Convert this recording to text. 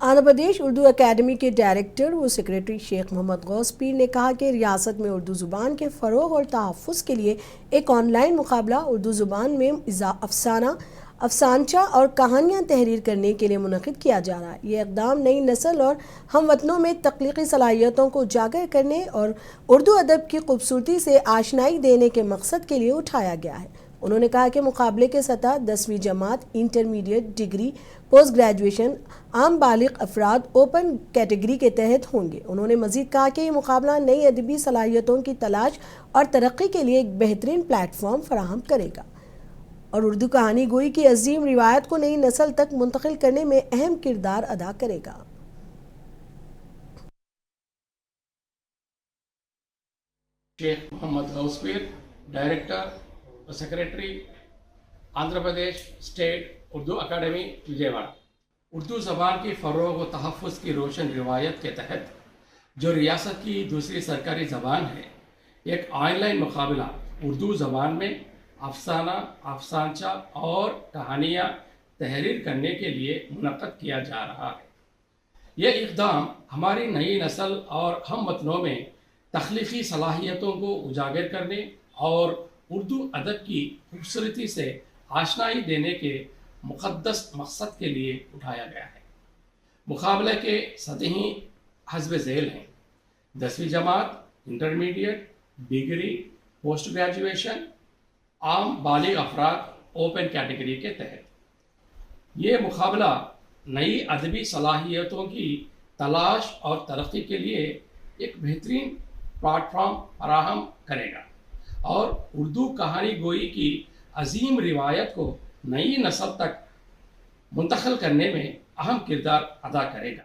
Andhra Pradesh Urdu academy کے director و secretary شیخ محمد غوث پیر نے کہا کہ ریاست میں اردو زبان کے فروغ اور تحفظ کے لیے ایک آن لائن مقابلہ اردو زبان میں افسانہ، افسانچہ اور کہانیاں تحریر کرنے کے لیے منعقد کیا جا رہا ہے۔ یہ اقدام نئی نسل اور ہم وطنوں میں تخلیقی صلاحیتوں کو اجاگر کرنے اور اردو ادب کی خوبصورتی سے آشنائی دینے کے مقصد کے لیے اٹھایا گیا ہے۔ انہوں نے کہا کہ مقابلے کے سطح 10ویں جماعت، انٹرمیڈیٹ، ڈگری، پوسٹ گریجویشن، عام بالغ افراد اوپن کیٹیگری کے تحت ہوں گے۔ انہوں نے مزید کہا کہ یہ مقابلہ نئی ادبی صلاحیتوں کی تلاش اور ترقی کے لیے ایک بہترین پلیٹ فارم فراہم کرے گا اور اردو کہانی گوئی کی عظیم روایت کو نئی نسل تک منتقل کرنے میں اہم کردار ادا کرے گا۔ شیخ محمد غوث پیر، ڈائریکٹر اور secretary Andhra Pradesh state Urdu academy Vijayawada. Urdu زبان کی فروغ و تحفظ کی روشن روایت کے تحت جو ریاست کی دوسری سرکاری زبان ہے، ایک آن لائن مقابلہ اردو زبان میں افسانہ، افسانچہ اور کہانیاں تحریر کرنے کے لیے منعقد کیا جا رہا ہے۔ یہ اقدام ہماری نئی نسل اور ہم وطنوں میں تخلیقی صلاحیتوں کو اجاگر کرنے اور اردو ادب کی خوبصورتی سے آشنائی دینے کے مقدس مقصد کے لیے اٹھایا گیا ہے۔ مقابلے کے سطحی حسب ذیل ہیں: 10ویں جماعت، انٹرمیڈیٹ، ڈگری، پوسٹ گریجویشن، عام بالغ افراد اوپن کیٹیگری کے تحت۔ یہ مقابلہ نئی ادبی صلاحیتوں کی تلاش اور ترقی کے لیے ایک بہترین پلیٹ فارم فراہم کرے گا اور اردو کہانی گوئی کی عظیم روایت کو نئی نسل تک منتقل کرنے میں اہم کردار ادا کرے گا۔